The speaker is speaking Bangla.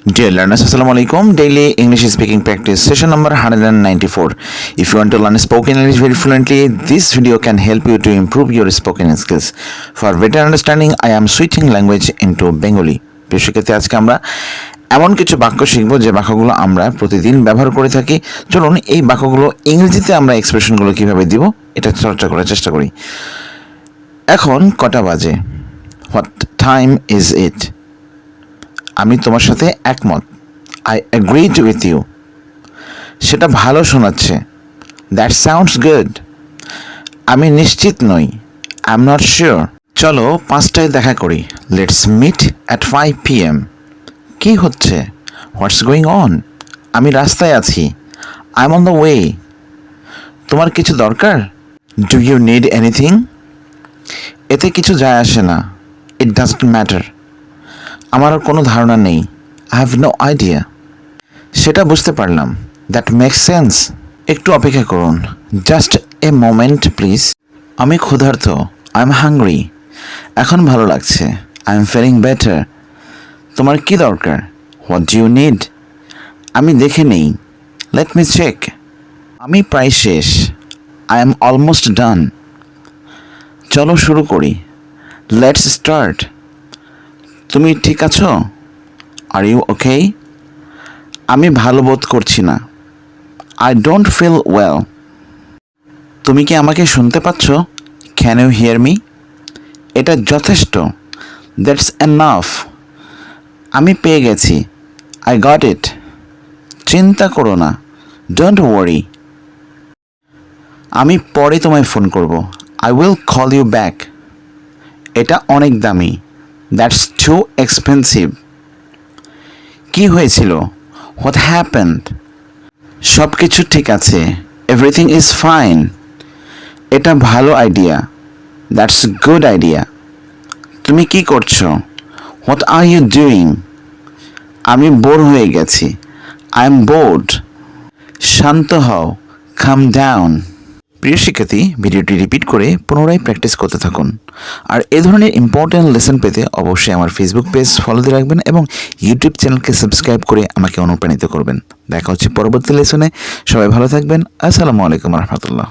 Dear learners, Assalamu alaikum. Daily English speaking practice session number 194. If you want to learn spoken English very fluently, this video can help you to improve your spoken skills. For better understanding, I am switching language into Bengali. শিক্ষার্থী আজকে আমরা এমন কিছু বাক্য শিখব যে বাক্যগুলো আমরা প্রতিদিন ব্যবহার করে থাকি। চলুন এই বাক্যগুলো ইংরেজিতে আমরা এক্সপ্রেশনগুলো কিভাবে দিব এটা চর্চা করার চেষ্টা করি। এখন কটা বাজে? What time is it? আমি তোমার সাথে একমত। I agreed with you. সেটা ভালো শোনাচ্ছে। That sounds good. আমি নিশ্চিত নই। I'm not sure. চলো 5টায় দেখা করি। Let's meet at 5 p.m. কি হচ্ছে? What's going on? আমি রাস্তায় আছি। I'm on the way. তোমার কিছু দরকার? Do you need anything? এতে কিছু যায় আসে না। It doesn't matter. আমার আর কোনো ধারণা নেই। I have no idea. সেটা বুঝতে পারলাম। That makes sense. একটু অপেক্ষা করুন। Just a moment please. আমি ক্ষুধার্ত। I'm hungry. এখন ভালো লাগছে। I'm feeling better. তোমার কি দরকার? What do you need? আমি দেখে নেই। Let me check. আমি প্রায় শেষ। I am almost done. চলো শুরু করি। Let's start. তুমি ঠিক আছো? Are you okay? আমি ভালো বোধ করছি না। I don't feel well. তুমি কি আমাকে শুনতে পাচ্ছ? Can you hear me? এটা যথেষ্ট। That's enough. আমি পেয়ে গেছি। I got it. চিন্তা করো না। Don't worry. আমি পরে তোমায় ফোন করব। I will call you back. এটা অনেক দামি। That's too expensive. কি হয়েছিল? What happened? সব কিছু ঠিক আছে। Everything is fine. এটা ভালো idea. That's a good idea. তুমি কি করছো? What are you doing? আমি বোর হয়ে গেছি। I am bored. শান্ত হও। Calm down. প্রিয় শিক্ষার্থী, ভিডিওটি রিপিট করে পুনরায় প্র্যাকটিস করতে থাকুন। আর এ ধরনের ইম্পর্ট্যান্ট লেসন পেতে অবশ্যই আমার ফেসবুক পেজ ফলো দিয়ে রাখবেন এবং ইউটিউব চ্যানেলকে সাবস্ক্রাইব করে আমাকে অনুপ্রাণিত করবেন। দেখা হচ্ছে পরবর্তী লেসনে। সবাই ভালো থাকবেন। আসসালামু আলাইকুম রহমতুল্লাহ।